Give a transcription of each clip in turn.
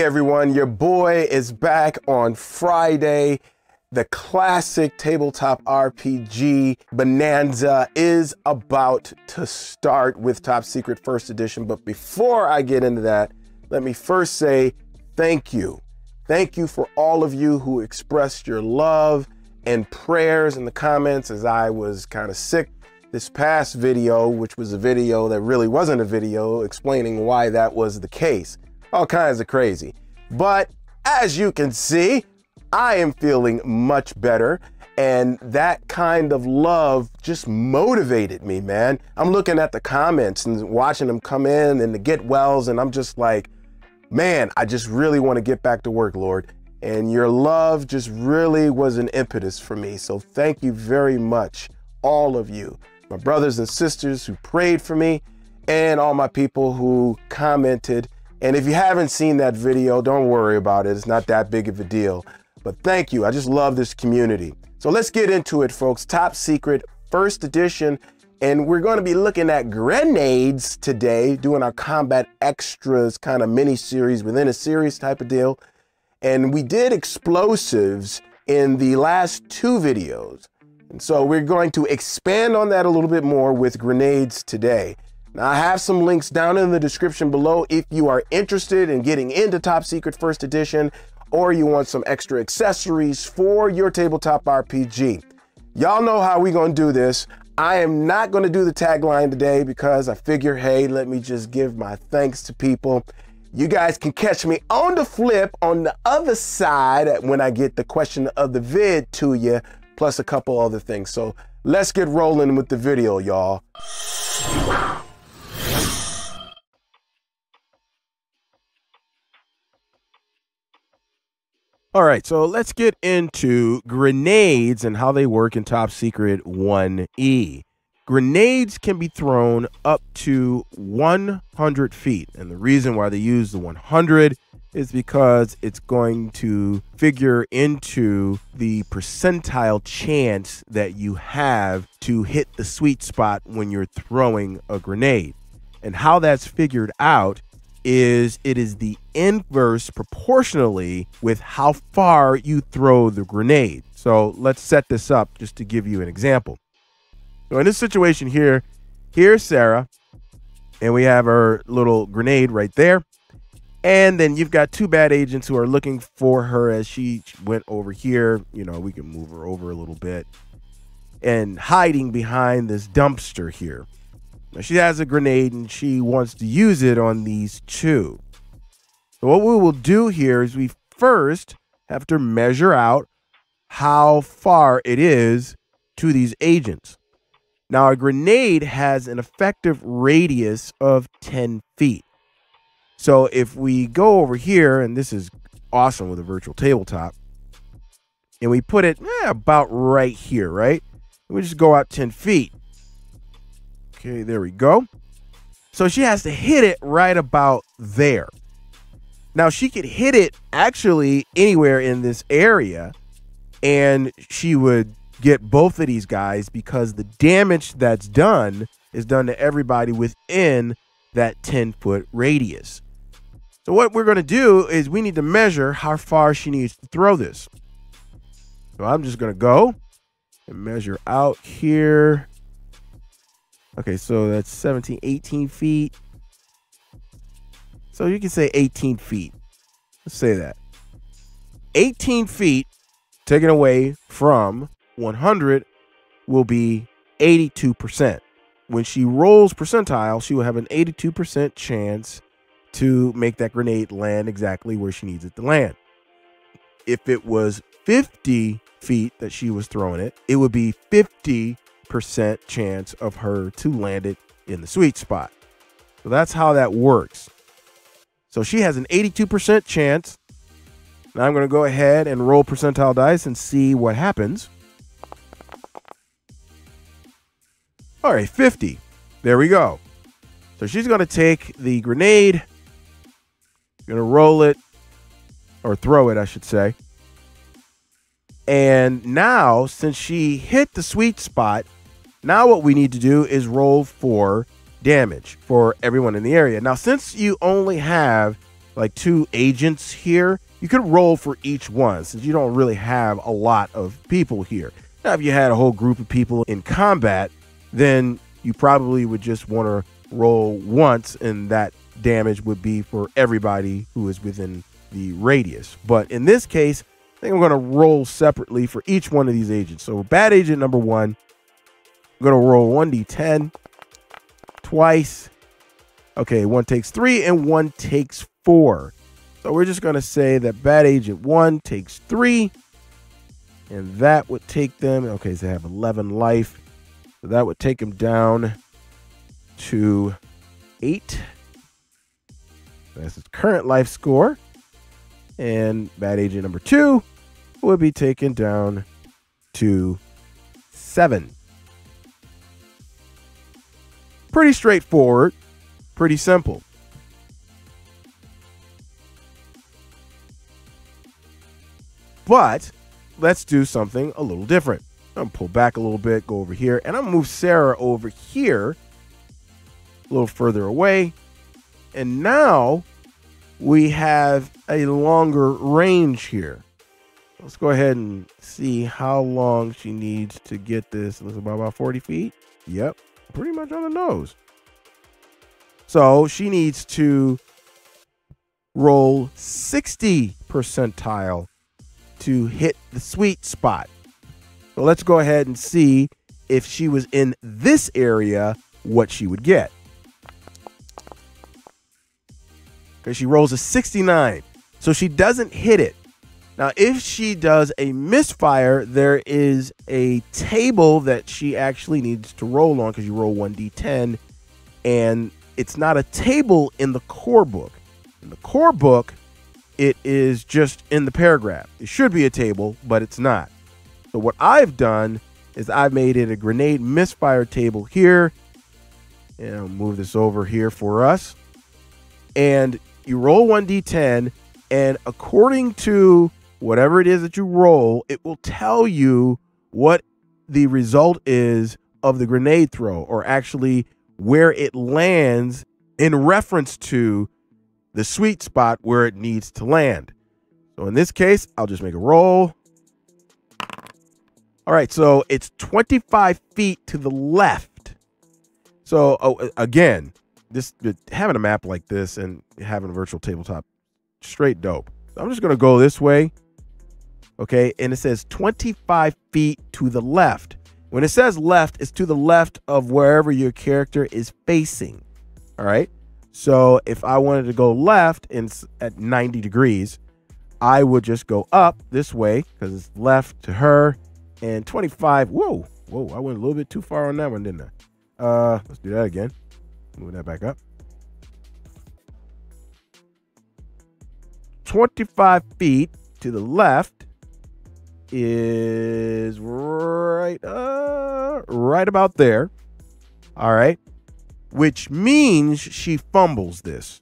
everyone, your boy is back on Friday. The classic tabletop RPG bonanza is about to start with Top Secret First Edition. But before I get into that, let me first say thank you. Thank you for all of you who expressed your love and prayers in the comments as I was kind of sick this past video, which was a video that really wasn't a video, explaining why that was the case. All kinds of crazy. But as you can see, I am feeling much better, and that kind of love just motivated me, man. I'm looking at the comments and watching them come in and the get wells, and I'm just like, man, I just really want to get back to work, Lord. And your love just really was an impetus for me. So thank you very much, all of you, my brothers and sisters who prayed for me, and all my people who commented. And if you haven't seen that video, don't worry about it. It's not that big of a deal. But thank you. I just love this community. So let's get into it, folks. Top Secret First Edition. And we're going to be looking at grenades today, doing our combat extras kind of mini series within a series type of deal. And we did explosives in the last two videos. And so we're going to expand on that a little bit more with grenades today. Now, I have some links down in the description below if you are interested in getting into Top Secret First Edition, or you want some extra accessories for your tabletop RPG. Y'all know how we're gonna do this. I am not gonna do the tagline today because I figure, hey, let me just give my thanks to people. You guys can catch me on the flip on the other side when I get the question of the vid to you, plus a couple other things. So let's get rolling with the video, y'all. All right, so let's get into grenades and how they work in Top Secret 1E. Grenades can be thrown up to 100 feet. And the reason why they use the 100 is because it's going to figure into the percentile chance that you have to hit the sweet spot when you're throwing a grenade. And how that's figured out is it is the inverse proportionally with how far you throw the grenade. So let's set this up just to give you an example. So in this situation here, here's Sarah, and we have our little grenade right there. And then you've got two bad agents who are looking for her as she went over here. You know, we can move her over a little bit, and hiding behind this dumpster here. Now, she has a grenade and she wants to use it on these two. So what we will do here is we first have to measure out how far it is to these agents. Now, a grenade has an effective radius of 10 feet. So if we go over here, and this is awesome with a virtual tabletop, and we put it about right here, right? We just go out 10 feet. Okay, there we go. So she has to hit it right about there. Now, she could hit it actually anywhere in this area, and she would get both of these guys because the damage that's done is done to everybody within that 10-foot radius. So what we're going to do is we need to measure how far she needs to throw this. So I'm just going to go and measure out here. Okay, so that's 17, 18 feet. So you can say 18 feet. Let's say that. 18 feet taken away from 100 will be 82%. When she rolls percentile, she will have an 82% chance to make that grenade land exactly where she needs it to land. If it was 50 feet that she was throwing it, it would be 50% chance of her to land it in the sweet spot. So that's how that works. So she has an 82% chance. Now I'm going to go ahead and roll percentile dice and see what happens. All right, 50. There we go. So she's going to take the grenade, going to roll it, or throw it, I should say. And now, since she hit the sweet spot, now what we need to do is roll for damage for everyone in the area. Now, since you only have like 2 agents here, you could roll for each one since you don't really have a lot of people here. Now, if you had a whole group of people in combat, then you probably would just want to roll once, and that damage would be for everybody who is within the radius. But in this case, I think I'm going to roll separately for each one of these agents. So bad agent number 1, I'm going to roll 1d10 twice. Okay, 1 takes 3 and 1 takes 4. So we're just going to say that bad agent 1 takes 3, and that would take them, okay, so they have 11 life. So that would take them down to 8. That's his current life score. And bad agent number 2 would be taken down to 7. Pretty straightforward, pretty simple. But let's do something a little different. I'm going to pull back a little bit, go over here, and I'm going to move Sarah over here a little further away. And now we have a longer range here. Let's go ahead and see how long she needs to get this. It's about 40 feet. Yep, pretty much on the nose. So she needs to roll 60 percentile to hit the sweet spot. So let's go ahead and see if she was in this area, what she would get. Because she rolls a 69. So she doesn't hit it. Now, if she does a misfire, there is a table that she actually needs to roll on, because you roll 1d10, and it's not a table in the core book. In the core book, it is just in the paragraph. It should be a table, but it's not. So what I've done is I've made it a grenade misfire table here. And I'll move this over here for us. And you roll 1d10, and according to whatever it is that you roll, it will tell you what the result is of the grenade throw, or actually where it lands in reference to the sweet spot where it needs to land. So in this case, I'll just make a roll. All right, so it's 25 feet to the left. So again, having a map like this and having a virtual tabletop, straight dope. So I'm just going to go this way. Okay, and it says 25 feet to the left. When it says left, it's to the left of wherever your character is facing. All right, so if I wanted to go left and at 90 degrees, I would just go up this way because it's left to her. And 25, whoa, I went a little bit too far on that one, didn't I? Let's do that again. Move that back up. 25 feet to the left is right about there. All right, which means she fumbles this.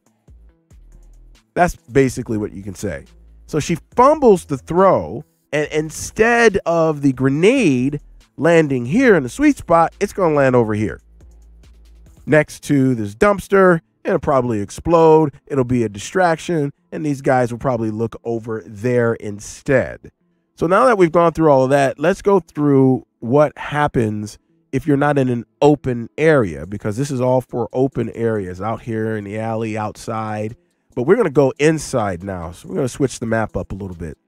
That's basically what you can say. So she fumbles the throw, and instead of the grenade landing here in the sweet spot, it's going to land over here next to this dumpster. It'll probably explode. It'll be a distraction, and these guys will probably look over there instead. So now that we've gone through all of that, let's go through what happens if you're not in an open area, because this is all for open areas out here in the alley, outside. But we're going to go inside now. So we're going to switch the map up a little bit.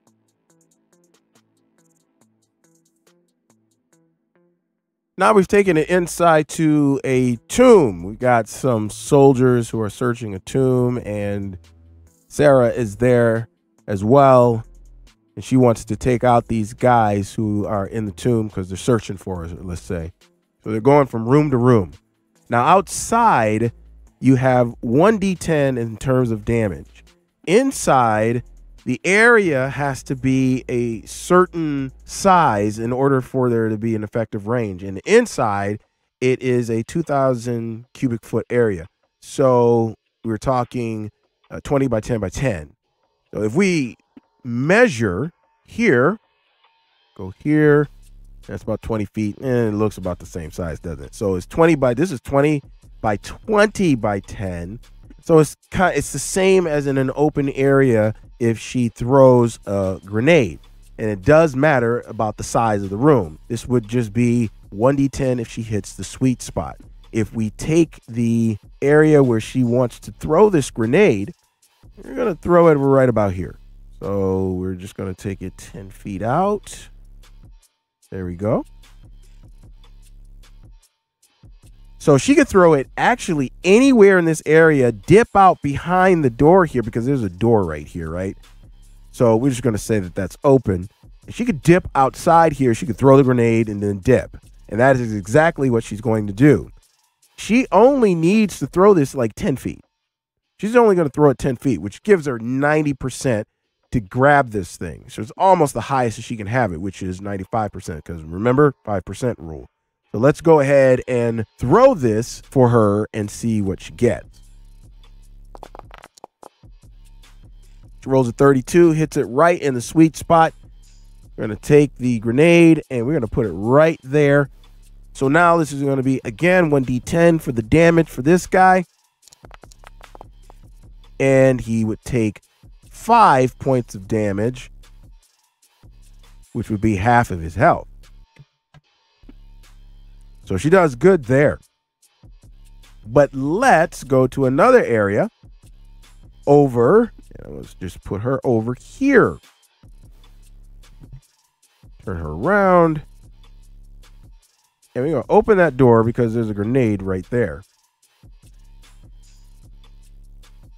Now we've taken it inside to a tomb. We got some soldiers who are searching a tomb, and Sarah is there as well. And she wants to take out these guys who are in the tomb because they're searching for her, let's say. So they're going from room to room. Now outside, you have 1d10 in terms of damage. Inside, the area has to be a certain size in order for there to be an effective range. And inside, it is a 2,000 cubic foot area. So we're talking 20 by 10 by 10. So if we measure here, go here, that's about 20 feet, and it looks about the same size, doesn't it? So it's 20 by, this is 20 by 20 by 10. So it's the same as in an open area if she throws a grenade. And it does matter about the size of the room. This would just be 1d10 if she hits the sweet spot. If we take the area where she wants to throw this grenade, we're going to throw it right about here. So we're just going to take it 10 feet out. There we go. So she could throw it actually anywhere in this area, dip out behind the door here because there's a door right here, right? So we're just going to say that that's open. She could dip outside here. She could throw the grenade and then dip. And that is exactly what she's going to do. She only needs to throw this like 10 feet. She's only going to throw it 10 feet, which gives her 90% to grab this thing. So it's almost the highest that she can have it, which is 95%. Because remember, 5% rule. So let's go ahead and throw this for her and see what she gets. She rolls a 32, hits it right in the sweet spot. We're going to take the grenade and we're going to put it right there. So now this is going to be, again, 1d10 for the damage for this guy. And he would take 5 points of damage, which would be half of his health. So she does good there. But let's go to another area over. Let's just put her over here. Turn her around. And we're going to open that door because there's a grenade right there.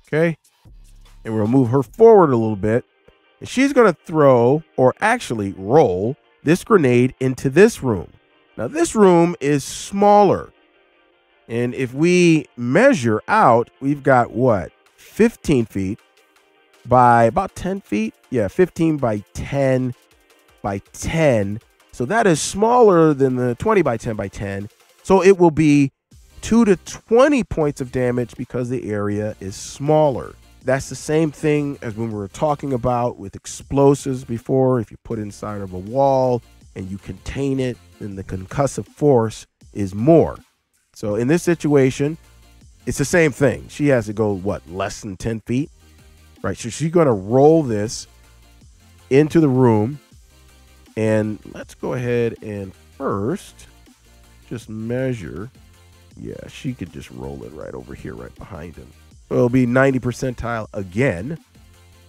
Okay. And we're going to move her forward a little bit. And she's going to throw, or actually roll, this grenade into this room. Now, this room is smaller. And if we measure out, we've got what? 15 feet by about 10 feet. Yeah, 15 by 10 by 10. So that is smaller than the 20 by 10 by 10. So it will be 2 to 20 points of damage because the area is smaller. That's the same thing as when we were talking about with explosives before. If you put inside of a wall and you contain it, then the concussive force is more. So in this situation, it's the same thing. She has to go, what, less than 10 feet? Right, so she's going to roll this into the room. And let's go ahead and first just measure. Yeah, she could just roll it right over here, right behind him. So it'll be 90 percentile again.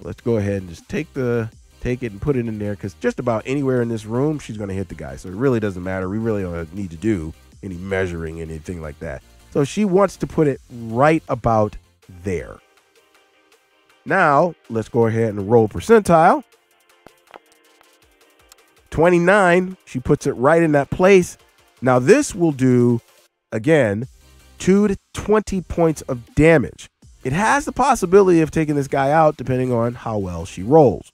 Let's go ahead and just take it and put it in there, because just about anywhere in this room, she's going to hit the guy. So it really doesn't matter. We really don't need to do any measuring, anything like that. So she wants to put it right about there. Now, let's go ahead and roll percentile. 29, she puts it right in that place. Now this will do, again, 2 to 20 points of damage. It has the possibility of taking this guy out depending on how well she rolls.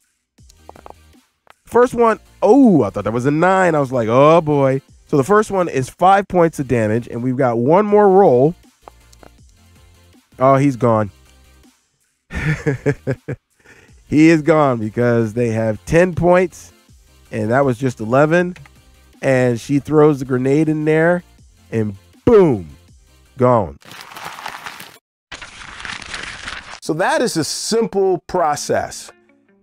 First one, oh, I thought that was a 9. I was like, oh boy. So the first one is 5 points of damage, and we've got one more roll. Oh, he's gone. He is gone because they have 10 points. And that was just 11. And she throws the grenade in there. And boom. Gone. So that is a simple process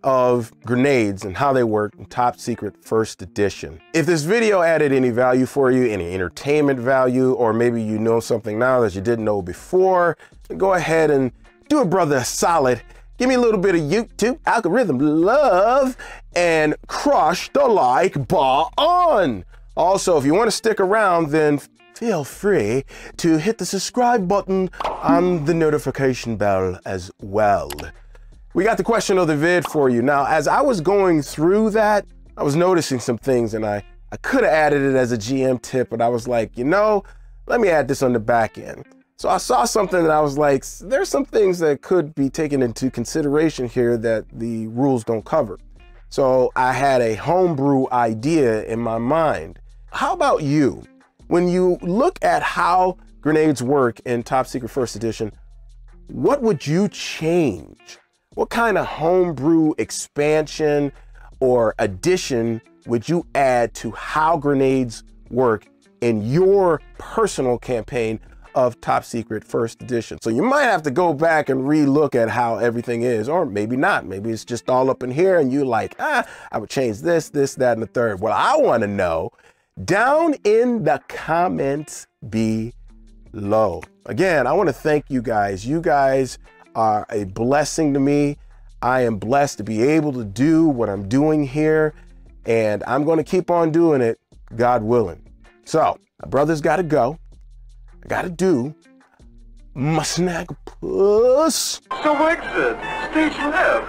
of grenades and how they work in Top Secret First Edition. If this video added any value for you, any entertainment value, or maybe you know something now that you didn't know before, go ahead and do a brother a solid. Give me a little bit of YouTube algorithm love and crush the like button. Also, if you want to stick around, then feel free to hit the subscribe button and the notification bell as well. We got the question of the vid for you. Now, as I was going through that, I was noticing some things, and I could have added it as a GM tip, but I was like, you know, let me add this on the back end. So I saw something that I was like, there's some things that could be taken into consideration here that the rules don't cover. So I had a homebrew idea in my mind. How about you? When you look at how grenades work in Top Secret First Edition, what would you change? What kind of homebrew expansion or addition would you add to how grenades work in your personal campaign of Top Secret First Edition. So you might have to go back and re-look at how everything is, or maybe not. Maybe it's just all up in here and you like, I would change this, that, and the third. Well, I want to know down in the comments below. Again, I want to thank you guys. You guys are a blessing to me. I am blessed to be able to do what I'm doing here, and I'm going to keep on doing it, God willing. So, my brother's got to go. I got to do my snack puss. So exit, stage left.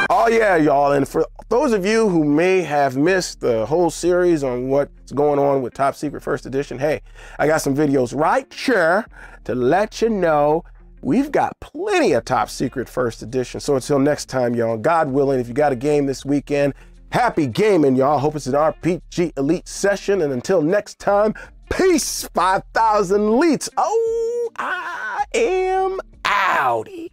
Oh yeah, y'all, and for those of you who may have missed the whole series on what's going on with Top Secret First Edition, hey, I got some videos right here to let you know we've got plenty of Top Secret First Edition. So until next time, y'all, God willing, if you got a game this weekend, happy gaming, y'all. Hope it's an RPG Elite session, and until next time, peace, 5,000 elites. Oh, I am outie.